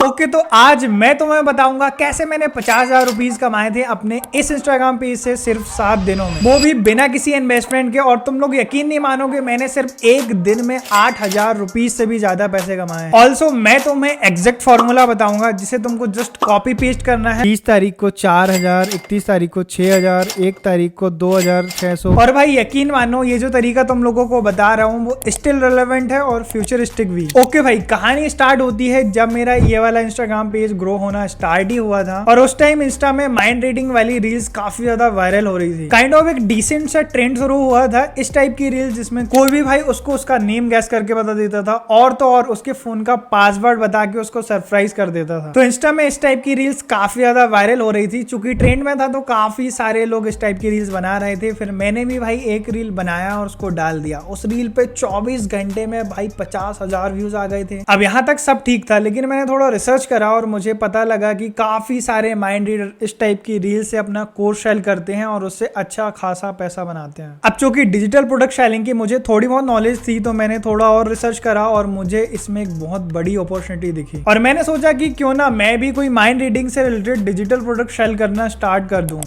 Okay तो आज मैं तुम्हें बताऊंगा कैसे मैंने 50,000 रुपीज कमाए थे अपने इस इंस्टाग्राम पेज से सिर्फ 7 दिनों में, वो भी बिना किसी इन्वेस्टमेंट के। और तुम लोग यकीन नहीं मानोगे, मैंने सिर्फ एक दिन में 8,000 रुपीज से भी ज्यादा पैसे कमाए। ऑल्सो मैं तुम्हें एग्जैक्ट फॉर्मूला बताऊंगा जिसे तुमको जस्ट कॉपी पेस्ट करना है। 30 तारीख को 4,000, 31 तारीख को 6,000, 1 तारीख को 2,600। और भाई यकीन मानो, ये जो तरीका तुम लोगों को बता रहा हूँ वो स्टिल रेलेवेंट है और फ्यूचरिस्टिक भी। ओके भाई, कहानी स्टार्ट होती है जब मेरा ये वाला इंस्टाग्राम पेज ग्रो होना स्टार्ट ही हुआ था। और उस टाइम इंस्टा में माइंड रीडिंग वाली रील्स काफी ज्यादा वायरल हो रही थी। काइंड ऑफ एक डिसेंट सा ट्रेंड शुरू हुआ था इस टाइप की रील्स, जिसमें कोई भी भाई उसको उसका नेम गैस करके बता देता था, और तो और उसके फोन का पासवर्ड बता के उसको सरप्राइज कर देता था। तो इंस्टा में इस टाइप की रील्स काफी ज्यादा वायरल हो रही थी। चूंकि ट्रेंड में था तो काफी सारे लोग इस टाइप की रील्स बना रहे थे। फिर मैंने भी भाई एक रील बनाया और उसको डाल दिया। उस रील पे 24 घंटे में भाई 50,000 व्यूज आ गए थे। अब यहाँ तक सब ठीक था, लेकिन मैंने थोड़ा रिसर्च करा और मुझे पता लगा कि काफी सारे माइंड रीडर इस टाइप की रील से अपना कोर्स सेल करते हैं और उससे अच्छा खासा पैसा बनाते हैं। अब चूंकि डिजिटल प्रोडक्ट सेलिंग की मुझे थोड़ी बहुत नॉलेज थी, तो मैंने थोड़ा और रिसर्च करा और मुझे इसमें एक बहुत बड़ी अपॉर्चुनिटी दिखी। और मैंने सोचा कि क्यों ना मैं भी कोई माइंड रीडिंग से रिलेटेड डिजिटल प्रोडक्ट सेल करना स्टार्ट कर दूं।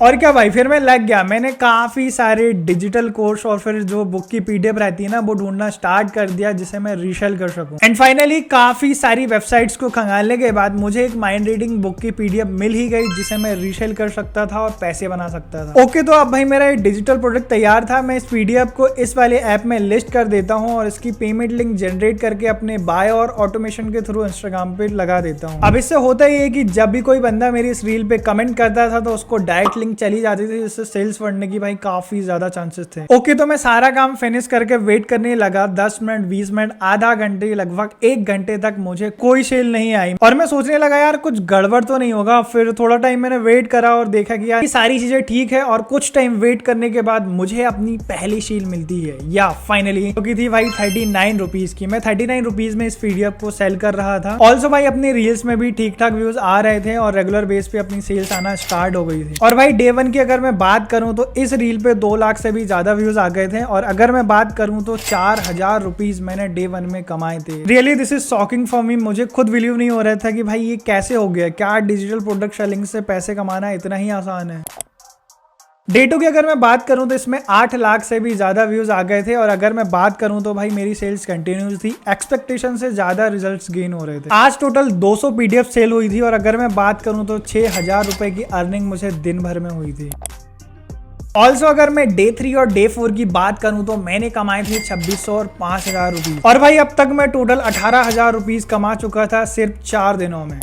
और क्या भाई, फिर मैं लग गया। मैंने काफी सारे डिजिटल कोर्स और फिर जो बुक की पीडीएफ रहती है ना, वो ढूंढना स्टार्ट कर दिया जिसे मैं रीसेल कर सकूं। एंड फाइनली काफी सारी वेबसाइट्स को खंगालने के बाद मुझे एक माइंड रीडिंग बुक की पीडीएफ मिल ही गई जिसे मैं रीसेल कर सकता था और पैसे बना सकता था। ओके, तो अब भाई मेरा ये डिजिटल प्रोडक्ट तैयार था। मैं इस पीडीएफ को इस वाले ऐप में लिस्ट कर देता हूँ और इसकी पेमेंट लिंक जनरेट करके अपने बाय और ऑटोमेशन के थ्रू इंस्टाग्राम पे लगा देता हूँ। अब इससे होता ही है कि जब भी कोई बंदा मेरी इस रील पे कमेंट करता था तो उसको डायरेक्ट लिंक चली जाती थी, जिससे सेल्स बढ़ने की भाई काफी ज्यादा चांसेस थे। ओके, तो मैं सारा काम फिनिश करके वेट करने लगा। 10 मिनट, 20 मिनट, आधा घंटे, लगभग 1 घंटे तक मुझे कोई सेल नहीं आई। और मैं सोचने लगा यार कुछ गड़बड़ तो नहीं होगा। फिर थोड़ा टाइम मैंने वेट करा और देखा कि यार सारी चीजें ठीक है। और कुछ टाइम वेट करने के बाद मुझे अपनी पहली सेल मिलती है, या फाइनली तो की थी भाई 39 रुपीज की। मैं 39 रुपीज में इस पीडीएफ को सेल कर रहा था। ऑल्सो भाई अपने रील्स में भी ठीक ठाक व्यूज आ रहे थे और रेगुलर बेस पे अपनी सेल्स आना स्टार्ट हो गई थी। और भाई डे 1 की अगर मैं बात करूं तो इस रील पे 2 लाख से भी ज्यादा व्यूज आ गए थे। और अगर मैं बात करूं तो 4,000 रुपीज मैंने डे 1 में कमाए थे। Really this is shocking for me. मुझे खुद बिलीव नहीं हो रहा था कि भाई ये कैसे हो गया। क्या डिजिटल प्रोडक्ट सेलिंग से पैसे कमाना इतना ही आसान है? डे 2 की अगर मैं बात करूं तो इसमें 8 लाख से भी ज्यादा व्यूज आ गए थे। और अगर मैं बात करूं तो भाई मेरी सेल्स कंटिन्यूस थी। एक्सपेक्टेशन से ज्यादा रिजल्ट्स गेन हो रहे थे। आज टोटल 200 पीडीएफ सेल हुई थी। और अगर मैं बात करूं तो 6,000 रुपए की अर्निंग मुझे दिन भर में हुई थी। ऑल्सो अगर मैं डे 3 और डे 4 की बात करूं तो मैंने कमाए थे 2,600 और 5,000 रुपीज। और भाई अब तक मैं टोटल 18,000 रुपीज कमा चुका था सिर्फ 4 दिनों में।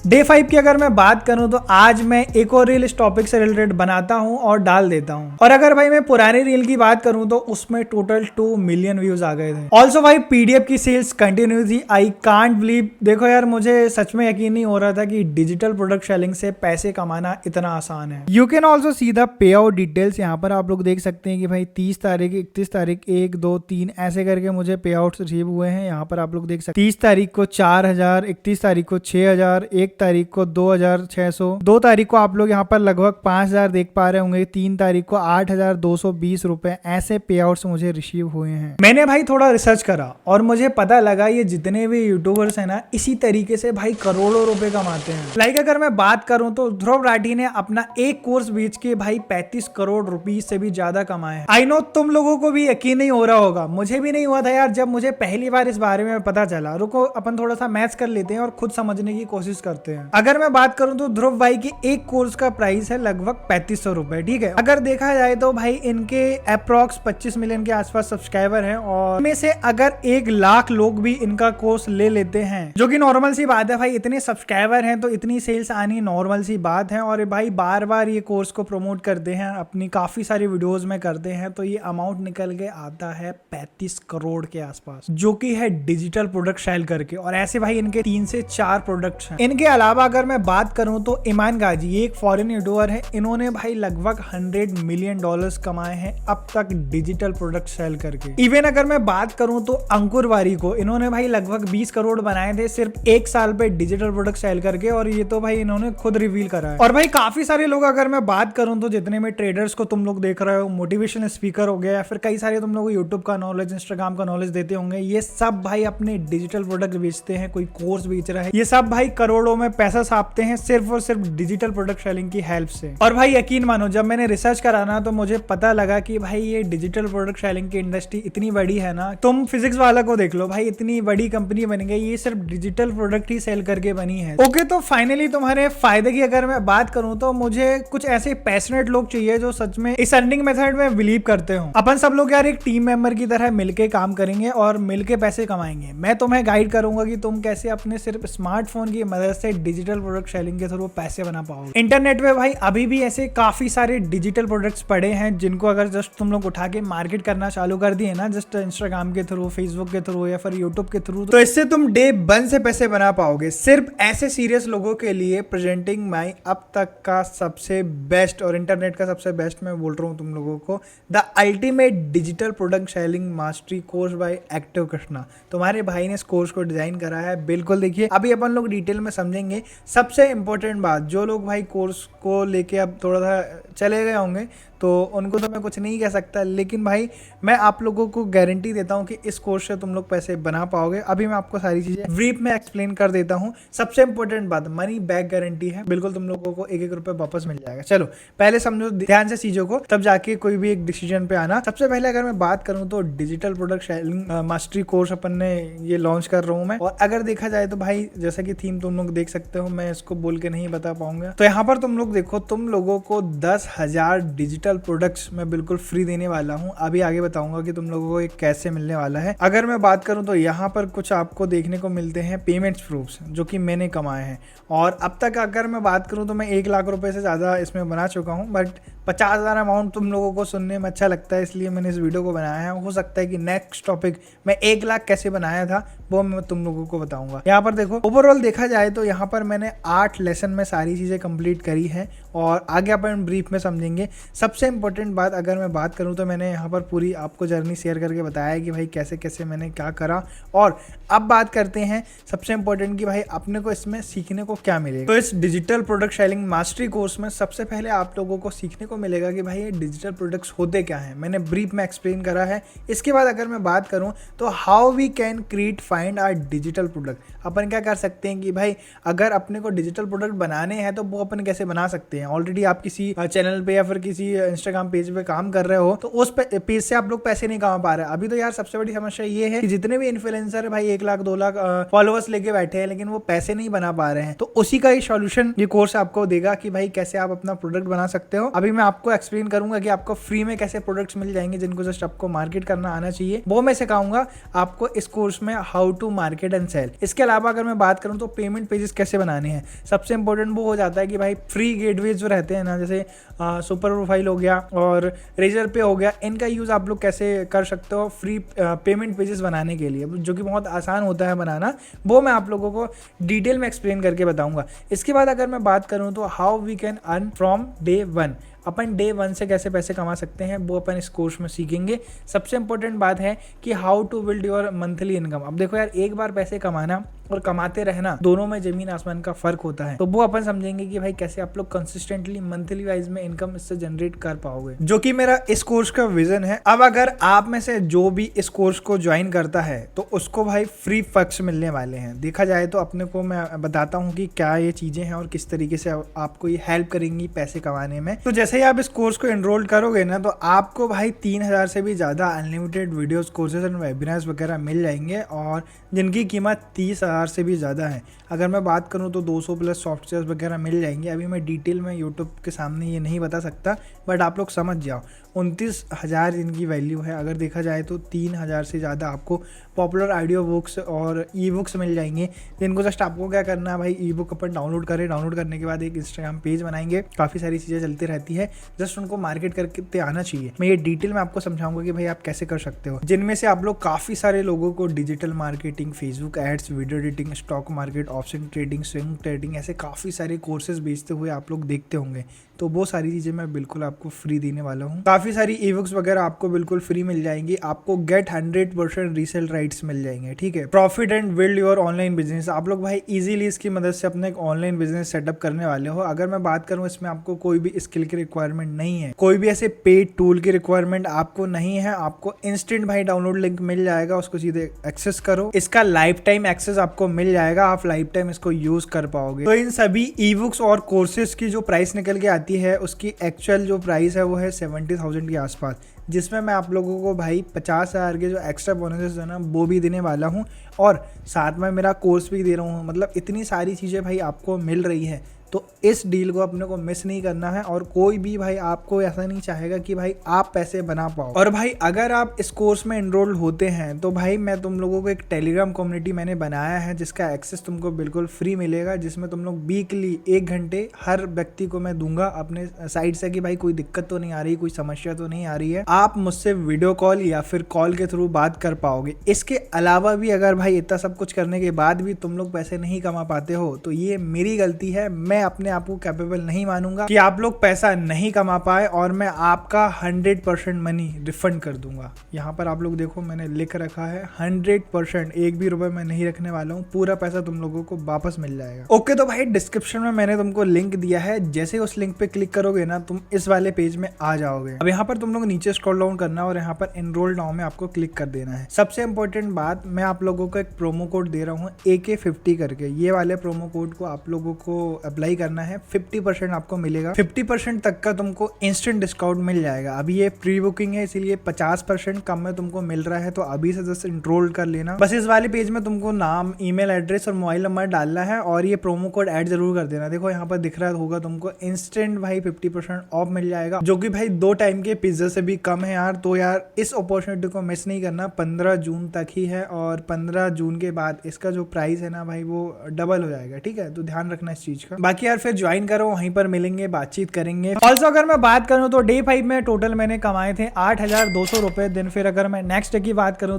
डे 5 की अगर मैं बात करूं तो आज मैं एक और रील इस टॉपिक से रिलेटेड बनाता हूं और डाल देता हूं। और अगर भाई मैं पुरानी रील की बात करूं तो उसमें टोटल 2 मिलियन व्यूज आ गए थे। ऑल्सो भाई पीडीएफ की सेल्स कंटिन्यू थी। I can't believe. देखो यार, मुझे सच में यकीन नहीं हो रहा था कि डिजिटल प्रोडक्ट सेलिंग से पैसे कमाना इतना आसान है। You can also see the pay out details. यहाँ पर आप लोग देख सकते हैं कि भाई 30 तारीख, 31 तारीख, 1, 2, 3 ऐसे करके मुझे पे आउट रिसीव हुए हैं। यहाँ पर आप लोग देख सकते हैं 30 तारीख को 4,000, 31 तारीख को 6,000, 1 तारीख को 2,600, 2 तारीख को आप लोग यहाँ पर लगभग 5,000 देख पा रहे होंगे, 3 तारीख को 8,220 रुपए। ऐसे पे आउट्स मुझे रिसीव हुए हैं। मैंने भाई थोड़ा रिसर्च करा और मुझे पता लगा ये जितने भी यूट्यूबर्स हैं ना, इसी तरीके से भाई करोड़ों रुपए कमाते हैं। लाइक अगर मैं बात करूं तो ध्रुव राठी ने अपना एक कोर्स बेच के भाई 35 करोड़ रुपीज से भी ज्यादा कमाए हैं। आई नो तुम लोगों को भी यकीन नहीं हो रहा होगा, मुझे भी नहीं हुआ था यार जब मुझे पहली बार इस बारे में पता चला। रुको अपन थोड़ा सा मैथ्स कर लेते हैं और खुद समझने की कोशिश करते हैं। अगर मैं बात करूं तो ध्रुव भाई की एक कोर्स का प्राइस है लगभग 3,500 रुपए, ठीक है। अगर देखा जाए तो भाई इनके अप्रॉक्स 25 मिलियन के आसपास सब्सक्राइबर हैं। और इनमें से अगर 1 लाख लोग भी इनका कोर्स ले लेते हैं, जो कि नॉर्मल सी बात है भाई, इतने सब्सक्राइबर हैं तो इतनी सेल्स आनी नॉर्मल सी बात है। और भाई बार बार ये कोर्स को प्रमोट करते हैं, अपनी काफी सारी वीडियोस में करते हैं, तो ये अमाउंट निकल के आता है 35 करोड़ के आसपास, जो कि है डिजिटल प्रोडक्ट सेल करके। और ऐसे भाई इनके 3 से 4 प्रोडक्ट्स हैं। इनके अलावा अगर मैं बात करूं तो ईमान गाजी, ये एक फॉरेन यूट्यूबर है, इन्होंने भाई लगभग $100 मिलियन कमाए हैं अब तक डिजिटल प्रोडक्ट सेल करके। इवन अगर मैं बात करूं तो अंकुर वारीको, इन्होंने भाई लगभग 20 करोड़ बनाए थे सिर्फ 1 साल पे डिजिटल प्रोडक्ट सेल करके, और ये तो भाई इन्होंने खुद रिवील करा है। और भाई काफी सारे लोग, अगर मैं बात करूं तो जितने में ट्रेडर्स को तुम लोग देख रहे हो, मोटिवेशनल स्पीकर हो गया, या फिर कई सारे तुम लोग यूट्यूब का नॉलेज, इंस्टाग्राम का नॉलेज देते होंगे, ये सब भाई अपने डिजिटल प्रोडक्ट बेचते हैं, कोई कोर्स बेच रहा है, ये सब भाई करोड़ों में पैसा छापते हैं सिर्फ और सिर्फ डिजिटल प्रोडक्ट सेलिंग की हेल्प से। और भाई यकीन मानो, जब मैंने रिसर्च करा ना तो मुझे पता लगा कि भाई ये डिजिटल प्रोडक्ट सेलिंग की इंडस्ट्री इतनी बड़ी है ना, तुम फिजिक्स वाला को देख लो भाई, इतनी बड़ी कंपनी बन गई, ये सिर्फ डिजिटल प्रोडक्ट ही सेल करके बनी है। ओके, तो फाइनली तुम्हारे फायदे की अगर मैं बात करूं तो मुझे कुछ ऐसे पैशनेट लोग चाहिए जो सच में इस अर्निंग मेथड में बिलीव करते हो। अपन सब लोग यार एक टीम मेंबर की तरह मिलके काम करेंगे और मिलके पैसे कमाएंगे। मैं तुम्हें गाइड करूंगा कि तुम कैसे अपने सिर्फ स्मार्टफोन की मदद से डिजिटल प्रोडक्ट सेलिंग के थ्रू पैसे बना पाओगे। इंटरनेट पे भाई अभी भी ऐसे काफी सारे डिजिटल प्रोडक्ट्स पड़े हैं जिनको अगर जस्ट तुम लोग उठा के मार्केट करना चालू कर दिए ना, जस्ट इंस्टाग्राम के थ्रू, फेसबुक के थ्रू या फिर यूट्यूब के थ्रू, तो इससे तुम डे 1 से पैसे बना पाओगे। सिर्फ ऐसे सीरियस लोगों के लिए प्रेजेंटिंग माई अब तक का सबसे बेस्ट और इंटरनेट का सबसे बेस्ट मैं बोल रहा हूँ तुम लोगों को, the ultimate digital product selling mastery course by active Krishna. तुम्हारे भाई ने इस कोर्स को डिजाइन करा है। बिल्कुल देखिए, अभी अपन लोग डिटेल में समझेंगे। सबसे इंपॉर्टेंट बात, जो लोग भाई कोर्स को लेके अब थोड़ा सा चले गए होंगे तो उनको तो मैं कुछ नहीं कह सकता, लेकिन भाई मैं आप लोगों को गारंटी देता हूं कि इस कोर्स से तुम लोग पैसे बना पाओगे। अभी मैं आपको सारी चीजें ब्रीफ में एक्सप्लेन कर देता हूं। सबसे इंपॉर्टेंट बात, मनी बैक गारंटी है, बिल्कुल तुम लोगों को 1-1 रुपए वापस मिल जाएगा। चलो पहले समझो ध्यान से चीजों को, तब जाके कोई भी एक डिसीजन पे आना। सबसे पहले अगर मैं बात करूं तो digital product selling mastery course अपन ने ये लॉन्च कर रहा हूं मैं। और अगर देखा जाए तो भाई जैसा कि थीम तुम लोग देख सकते हो, मैं इसको बोल के नहीं बता पाऊंगा। तो यहाँ पर तुम लोग देखो, तुम लोगों को 10,000 डिजिटल प्रोडक्ट्स मैं बिल्कुल फ्री देने वाला हूं। अभी आगे बताऊंगा कि तुम लोगों को एक कैसे मिलने वाला है। अगर मैं बात करूं तो यहाँ पर कुछ आपको देखने को मिलते हैं पेमेंट्स प्रूफ्स जो कि मैंने कमाए हैं। और अब तक अगर मैं बात करूं तो मैं 1 लाख रुपए से ज़्यादा इसमें बना चुका हूं, बट 50,000 अमाउंट तुम लोगों को सुनने में अच्छा लगता है, इसलिए मैंने इस वीडियो को बनाया है। हो सकता है कि नेक्स्ट टॉपिक मैं 1 लाख कैसे बनाया था वो मैं तुम लोगों को बताऊंगा। यहाँ पर देखो, ओवरऑल देखा जाए तो यहाँ पर मैंने 8 लेसन में सारी चीज़ें कंप्लीट करी है और आगे अपन ब्रीफ में समझेंगे। सबसे इंपॉर्टेंट बात अगर मैं बात करूँ तो मैंने यहाँ पर पूरी आपको जर्नी शेयर करके बताया कि भाई कैसे कैसे मैंने क्या करा। और अब बात करते हैं सबसे इंपॉर्टेंट कि भाई अपने को इसमें सीखने को क्या मिलेगा। तो इस digital product selling mastery course में सबसे पहले आप लोगों को सीखने को मिलेगा कि भाई ये डिजिटल प्रोडक्ट्स होते क्या हैं, मैंने ब्रीफ में एक्सप्लेन करा है। इसके बाद अगर मैं बात करूं तो how we can create find our digital product. अपन क्या कर सकते हैं कि भाई अगर अपने को डिजिटल प्रोडक्ट बनाने हैं तो वो अपन कैसे बना सकते हैं। ऑलरेडी आप किसी चैनल पे या फिर किसी इंस्टाग्राम पेज पे काम कर रहे हो तो उस पेज से आप लोग पैसे नहीं कमा पा रहे। अभी तो यार सबसे बड़ी समस्या ये है कि जितने भी इन्फ्लुएंसर है भाई 1 लाख 2 लाख फॉलोअर्स लेके बैठे हैं, लेकिन वो पैसे नहीं बना पा रहे हैं। तो उसी का ही सॉल्यूशन ये कोर्स आपको देगा कि भाई कैसे आप अपना प्रोडक्ट बना सकते हो। अभी मैं आपको एक्सप्लेन करूंगा कि आपको फ्री में कैसे प्रोडक्ट्स मिल जाएंगे जिनको जस्ट आपको मार्केट करना आना चाहिए, वो मैं सिखाऊंगा आपको इस कोर्स में, how to market and sell. इसके अलावा अगर मैं बात करूं तो पेमेंट पेजेस कैसे बनाने हैं। सबसे इंपॉर्टेंट वो हो जाता है कि भाई फ्री गेटवेज जो रहते हैं ना, जैसे सुपर प्रोफाइल हो गया और रेजर पे हो गया, इनका यूज आप लोग कैसे कर सकते हो फ्री पेमेंट पेजेस बनाने के लिए, जो कि बहुत आसान होता है बनाना। वो मैं आप लोगों को डिटेल में एक्सप्लेन करके बताऊंगा। इसके बाद अगर मैं बात करूं तो how we can earn from day 1। अपन डे 1 से कैसे पैसे कमा सकते हैं वो अपन इस कोर्स में सीखेंगे। सबसे इंपॉर्टेंट बात है कि how to build your monthly income. अब देखो यार, एक बार पैसे कमाना और कमाते रहना, दोनों में जमीन आसमान का फर्क होता है। तो वो अपन समझेंगे कि भाई कैसे आप लोग कंसिस्टेंटली मंथली वाइज में इनकम इससे जनरेट कर पाओगे, जो कि मेरा इस कोर्स का विजन है। अब अगर आप में से जो भी इस कोर्स को ज्वाइन करता है तो उसको भाई फ्री फक्स मिलने वाले हैं। देखा जाए तो अपने को मैं बताता हूँ कि क्या ये चीजें हैं और किस तरीके से आपको ये हेल्प करेंगी पैसे कमाने में। तो जैसे ही आप इस कोर्स को एनरोल करोगे ना, तो आपको भाई 3,000 से भी ज्यादा unlimited videos, courses and webinars वगैरह मिल जाएंगे और जिनकी कीमत 30,000 से भी ज़्यादा है। अगर मैं बात करूं तो 200 प्लस सॉफ्टवेयर वगैरह मिल जाएंगे। अभी मैं डिटेल में यूट्यूब के सामने ये नहीं बता सकता, बट आप लोग समझ जाओ 29,000 इनकी वैल्यू है। अगर देखा जाए तो 3,000 से ज़्यादा आपको पॉपुलर ऑडियो बुक्स और ई बुक्स मिल जाएंगे, जिनको जस्ट आपको क्या करना है भाई, ई बुक अपन डाउनलोड करें। डाउनलोड करने के बाद एक इंस्टाग्राम पेज बनाएंगे, काफ़ी सारी चीज़ें चलती रहती है। है, जस्ट उनको मार्केट करके आना चाहिए। मैं ये डिटेल में आपको समझाऊंगा कि भाई आप कैसे कर सकते हो, जिनमें से आप लोग काफी सारे लोगों को digital marketing, Facebook ads, video editing, stock market, option trading, swing trading, ऐसे काफी सारे कोर्सेज बेचते हुए आप लोग देखते होंगे। तो वो सारी चीजें मैं बिल्कुल आपको फ्री देने वाला हूँ। काफी सारी ई-बुक्स वगैरह आपको बिल्कुल फ्री मिल जाएंगी। आपको गेट 100% रीसेल राइट्स मिल जाएंगे, ठीक है। Profit and build your online business, आप लोग भाई इजीली इसकी मदद से अपने एक ऑनलाइन बिजनेस सेटअप करने वाले हो। अगर मैं बात करूँ, इसमें आपको कोई भी स्किल की रिक्वायरमेंट नहीं है, कोई भी ऐसे पेड टूल की रिक्वायरमेंट आपको नहीं है। आपको इंस्टेंट भाई डाउनलोड लिंक मिल जाएगा, उसको सीधे एक्सेस करो। इसका लाइफ टाइम एक्सेस आपको मिल जाएगा, आप लाइफ टाइम इसको यूज कर पाओगे। तो इन सभी ई-बुक्स और कोर्सेज की जो प्राइस निकल के आती है, उसकी एक्चुअल जो प्राइस है वो है 70,000 के आसपास, जिसमें मैं आप लोगों को भाई 50,000 के जो एक्स्ट्रा बोनसेस है ना वो भी देने वाला हूँ, और साथ में मेरा कोर्स भी दे रहा हूँ। मतलब इतनी सारी चीज़ें भाई आपको मिल रही है, तो इस डील को अपने को मिस नहीं करना है। और कोई भी भाई आपको ऐसा नहीं चाहेगा कि भाई आप पैसे बना पाओ। और भाई अगर आप इस कोर्स में एनरोल होते हैं तो भाई मैं तुम लोगों को एक टेलीग्राम कम्युनिटी मैंने बनाया है, जिसका एक्सेस तुमको बिल्कुल फ्री मिलेगा, जिसमें तुम लोग वीकली 1 घंटे हर व्यक्ति को मैं दूंगा अपने साइड से कि भाई कोई दिक्कत तो नहीं आ रही, कोई समस्या तो नहीं आ रही है, आप मुझसे वीडियो कॉल या फिर कॉल के थ्रू बात कर पाओगे। इसके अलावा भी अगर भाई इतना सब कुछ करने के बाद भी तुम लोग पैसे नहीं कमा पाते हो तो ये मेरी गलती है। मैं अपने आप को कैपेबल नहीं मानूंगा कि आप लोग पैसा नहीं कमा पाए, और मैं आपका 100% मनी रिफंड कर दूंगा। यहाँ पर आप लोग देखो मैंने लिख रखा है 100%, एक भी रुपए मैं नहीं रखने वाला हूँ, पूरा पैसा तुम लोगों को वापस मिल जाएगा। ओके, तो भाई डिस्क्रिप्शन में मैंने तुमको लिंक दिया है, जैसे उस लिंक पे क्लिक करोगे ना तुम इस वाले पेज में आ जाओगे। अब यहाँ पर तुम लोग नीचे स्क्रॉल डाउन करना और यहाँ पर एनरोल नाउ में आपको क्लिक कर देना है। सबसे इंपॉर्टेंट बात, मैं आप लोगों को एक प्रोमो कोड दे रहा हूँ AK50 करके, ये वाले प्रोमो कोड को आप लोगों को अप्लाई करना है। 50% आपको मिलेगा, 50% तक का तुमको इंस्टेंट डिस्काउंट मिल जाएगा। अभी ये प्री बुकिंग है इसीलिए 50% कम में तुमको मिल रहा है, तो अभी से जस्ट एनरोल कर लेना। बस इस वाले पेज में तुमको नाम, ईमेल एड्रेस और मोबाइल नंबर डालना है और ये प्रोमो कोड ऐड जरूर कर देना। देखो यहाँ पर दिख रहा होगा तुमको इंस्टेंट भाई 50% ऑफ मिल जाएगा, जो कि भाई 2 टाइम के पिज्जा से भी कम है यार। तो यार इस अपॉर्चुनिटी को मिस नहीं करना, 15 जून तक ही है, और 15 जून के बाद इसका जो प्राइस है ना भाई वो डबल हो जाएगा, ठीक है। तो ध्यान रखना इस चीज का। बाकी यार फिर ज्वाइन करो, वहीं पर मिलेंगे, बातचीत करेंगे। ऑल्सो अगर मैं बात करूं तो डे 5 में टोटल मैंने कमाए थे 8,200 रुपए दिन। फिर अगर मैं नेक्स्ट डे की बात करूं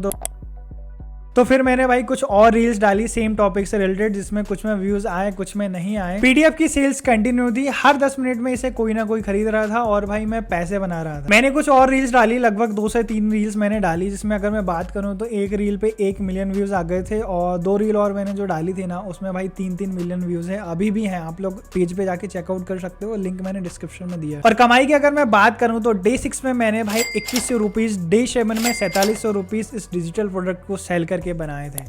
तो फिर मैंने भाई कुछ और रील्स डाली सेम टॉपिक से रिलेटेड, जिसमें कुछ में व्यूज आए, कुछ में नहीं आए। पीडीएफ की सेल्स कंटिन्यू थी, हर 10 मिनट में इसे कोई ना कोई खरीद रहा था और भाई मैं पैसे बना रहा था। मैंने कुछ और रील्स डाली, लगभग 2 से 3 रील्स मैंने डाली, जिसमें अगर मैं बात करूं तो एक रील पे 1 मिलियन व्यूज आ गए थे, और 2 रील और मैंने जो डाली थी ना उसमें भाई 3-3 मिलियन व्यूज है, अभी भी है। आप लोग पेज पे जाके चेकआउट कर सकते हो, लिंक मैंने डिस्क्रिप्शन में दिया है। और कमाई की अगर मैं बात करूं तो डे 6 में मैंने भाई 2100 रुपीज, डे 7 में 4700 रुपीज इस डिजिटल प्रोडक्ट को सेल करके बनाए थे।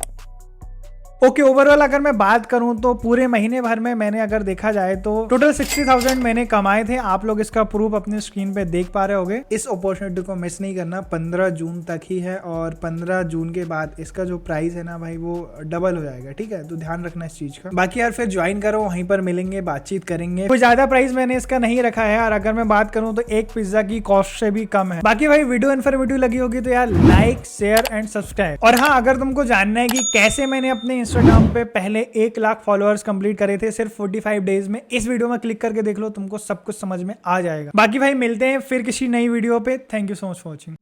ओके, ओवरऑल अगर मैं बात करूं तो पूरे महीने भर में मैंने अगर देखा जाए तो टोटल 60,000 मैंने कमाए थे। आप लोग इसका प्रूफ अपने स्क्रीन पे देख पा रहे होगे। इस अपॉर्चुनिटी को मिस नहीं करना, 15 जून तक ही है, और 15 जून के बाद इसका जो प्राइस है ना भाई वो डबल हो जाएगा, ठीक है। तो ध्यान रखना इस चीज का। बाकी यार फिर ज्वाइन करो, वहीं पर मिलेंगे, बातचीत करेंगे। कोई ज्यादा प्राइस मैंने इसका नहीं रखा है यार। अगर मैं बात करूं तो एक पिज्जा की कॉस्ट से भी कम है। बाकी भाई वीडियो इन्फॉर्मेटिव लगी होगी तो यार लाइक, शेयर एंड सब्सक्राइब। और हाँ, अगर तुमको जानना है कि कैसे मैंने अपने इंस्टाग्राम पे पहले 1 लाख फॉलोअर्स कंप्लीट करे थे सिर्फ 45 डेज में, इस वीडियो में क्लिक करके देख लो, तुमको सब कुछ समझ में आ जाएगा। बाकी भाई मिलते हैं फिर किसी नई वीडियो पे। Thank you so much for watching.